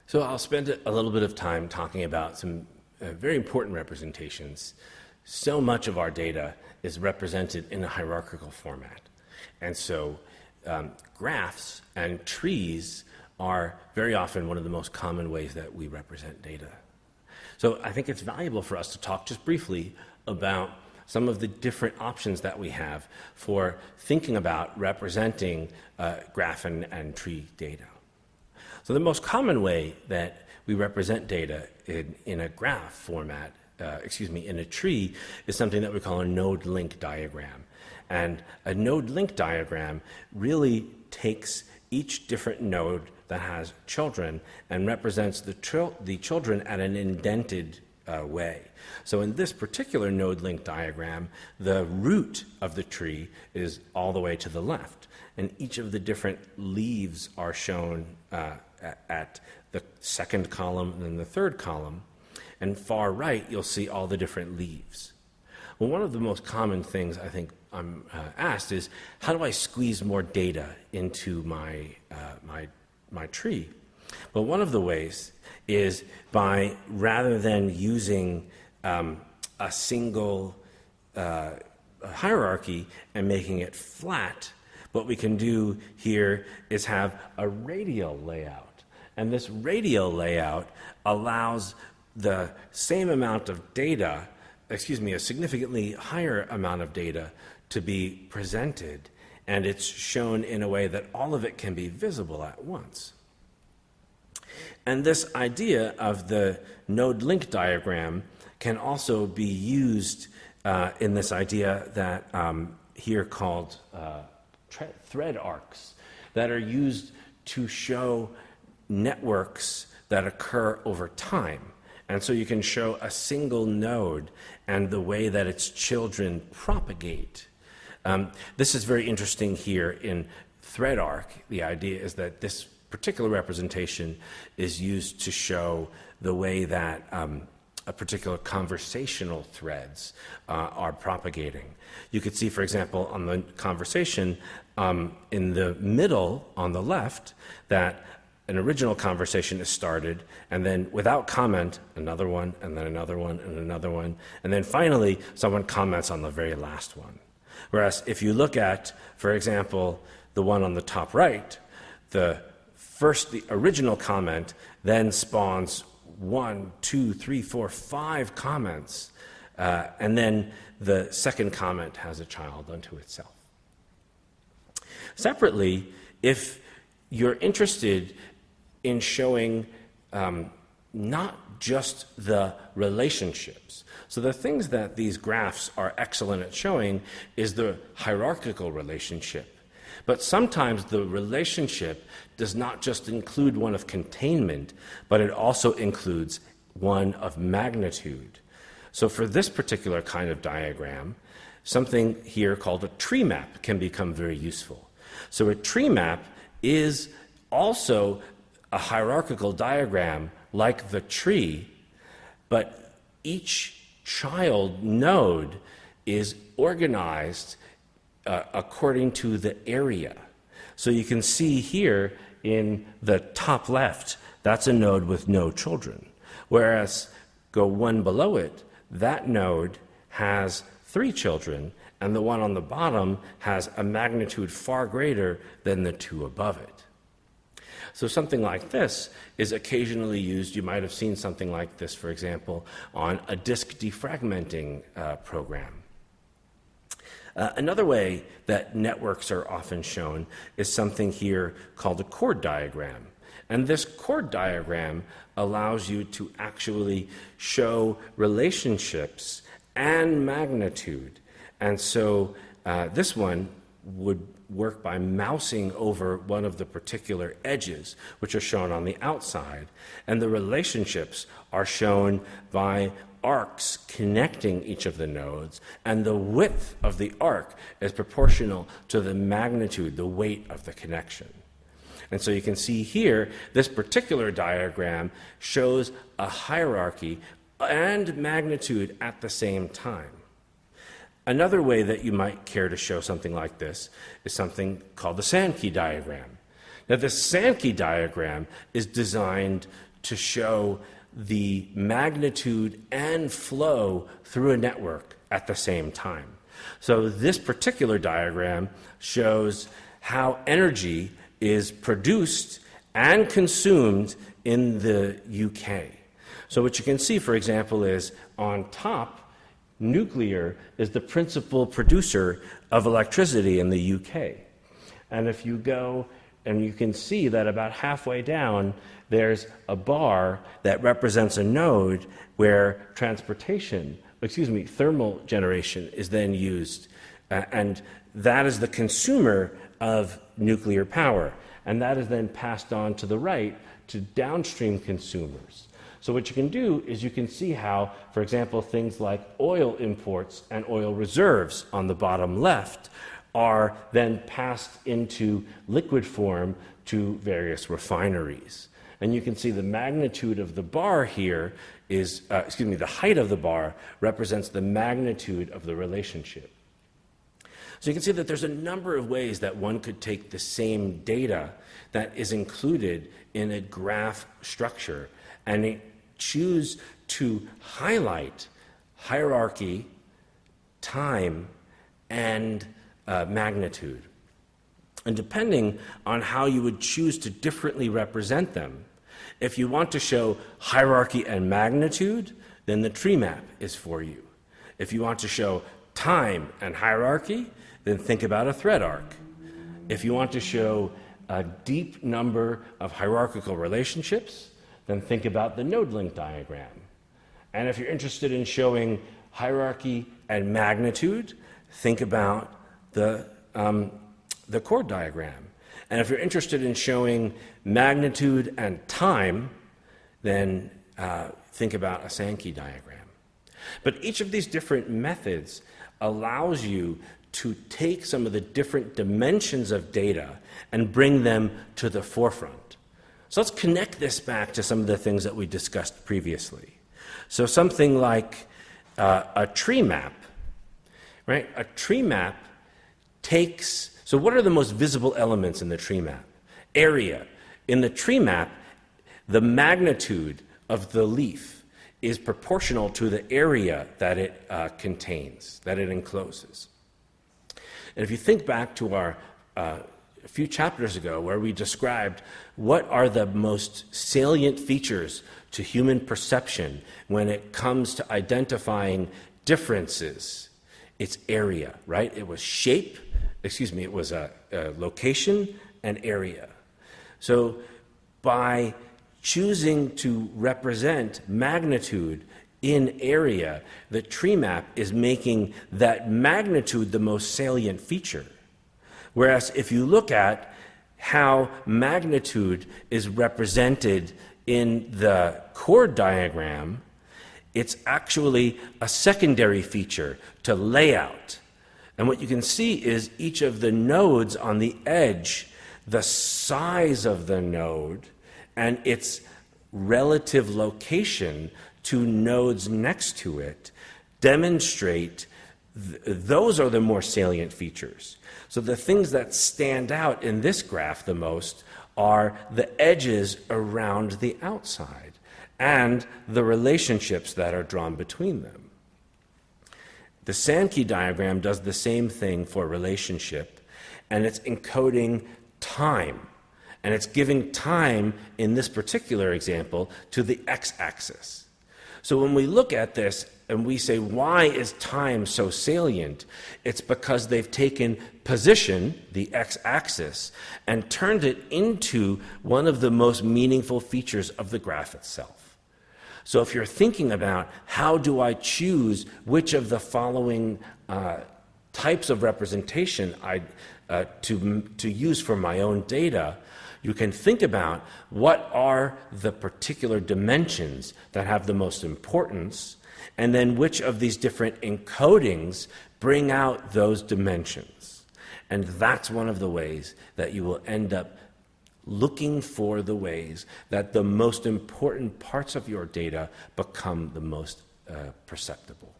So I'll spend a little bit of time talking about some very important representations. So much of our data is represented in a hierarchical format. And so graphs and trees are very often one of the most common ways that we represent data. So I think it's valuable for us to talk just briefly about some of the different options that we have for thinking about representing graph and tree data. So the most common way that we represent data in a graph format, in a tree, is something that we call a node link diagram. And a node link diagram really takes each different node that has children and represents the children at an indented way. So in this particular node link diagram, the root of the tree is all the way to the left, and each of the different leaves are shown at the second column and then the third column. And far right, you'll see all the different leaves. Well, one of the most common things I think I'm asked is, how do I squeeze more data into my tree? Well, one of the ways is by, rather than using a single hierarchy and making it flat, what we can do here is have a radial layout. And this radial layout allows the same amount of data, a significantly higher amount of data to be presented, and it's shown in a way that all of it can be visible at once. And this idea of the node link diagram can also be used in this idea that here called thread arcs, that are used to show networks that occur over time. And so you can show a single node and the way that its children propagate. This is very interesting here in thread arc. The idea is that this particular representation is used to show the way that a particular conversational threads are propagating. You could see, for example, on the conversation in the middle on the left that an original conversation is started, and then without comment, another one, and then another one, and another one, and then finally someone comments on the very last one. Whereas if you look at, for example, the one on the top right, the original comment then spawns 1, 2, 3, 4, 5 comments, and then the second comment has a child unto itself. Separately, if you're interested in showing not just the relationships. So the things that these graphs are excellent at showing is the hierarchical relationship. But sometimes the relationship does not just include one of containment, but it also includes one of magnitude. So for this particular kind of diagram, something here called a tree map can become very useful. So a tree map is also a hierarchical diagram like the tree, but each child node is organized according to the area. So you can see here in the top left, that's a node with no children. Whereas go one below it, that node has 3 children, and the one on the bottom has a magnitude far greater than the 2 above it. So something like this is occasionally used. You might have seen something like this, for example, on a disk defragmenting program. Another way that networks are often shown is something here called a chord diagram. And this chord diagram allows you to actually show relationships and magnitude. And so this one would work by mousing over one of the particular edges, which are shown on the outside. And the relationships are shown by arcs connecting each of the nodes, and the width of the arc is proportional to the magnitude, the weight of the connection. And so you can see here, this particular diagram shows a hierarchy and magnitude at the same time. Another way that you might care to show something like this is something called the Sankey diagram. Now, the Sankey diagram is designed to show the magnitude and flow through a network at the same time. So this particular diagram shows how energy is produced and consumed in the UK. So what you can see, for example, is on top, nuclear is the principal producer of electricity in the UK. And if you go and you can see that about halfway down, there's a bar that represents a node where thermal generation is then used. And that is the consumer of nuclear power. And that is then passed on to the right to downstream consumers. So what you can do is you can see how, for example, things like oil imports and oil reserves on the bottom left are then passed into liquid form to various refineries. And you can see the magnitude of the bar here is, the height of the bar represents the magnitude of the relationship. So you can see that there's a number of ways that one could take the same data that is included in a graph structure and choose to highlight hierarchy, time, and magnitude. And depending on how you would choose to differently represent them, if you want to show hierarchy and magnitude, then the tree map is for you. If you want to show time and hierarchy, then think about a thread arc. If you want to show a deep number of hierarchical relationships, then think about the node link diagram. And if you're interested in showing hierarchy and magnitude, think about the chord diagram. And if you're interested in showing magnitude and time, then think about a Sankey diagram. But each of these different methods allows you to take some of the different dimensions of data and bring them to the forefront. So let's connect this back to some of the things that we discussed previously. So something like a tree map, right? A tree map takes, so what are the most visible elements in the tree map? Area. In the tree map, the magnitude of the leaf is proportional to the area that it contains, that it encloses. And if you think back to our a few chapters ago where we described what are the most salient features to human perception when it comes to identifying differences, it's area, right? It was shape, it was a location and area. So by choosing to represent magnitude in area, the tree map is making that magnitude the most salient feature. Whereas if you look at how magnitude is represented in the chord diagram, it's actually a secondary feature to layout. And what you can see is each of the nodes on the edge, the size of the node, and its relative location to nodes next to it demonstrate those are the more salient features. So the things that stand out in this graph the most are the edges around the outside and the relationships that are drawn between them. The Sankey diagram does the same thing for relationship, and it's encoding time. And it's giving time, in this particular example, to the x-axis. So when we look at this and we say, why is time so salient? It's because they've taken position, the x-axis, and turned it into one of the most meaningful features of the graph itself. So if you're thinking about how do I choose which of the following types of representation to use for my own data, you can think about what are the particular dimensions that have the most importance, and then which of these different encodings bring out those dimensions. And that's one of the ways that you will end up looking for the ways that the most important parts of your data become the most perceptible.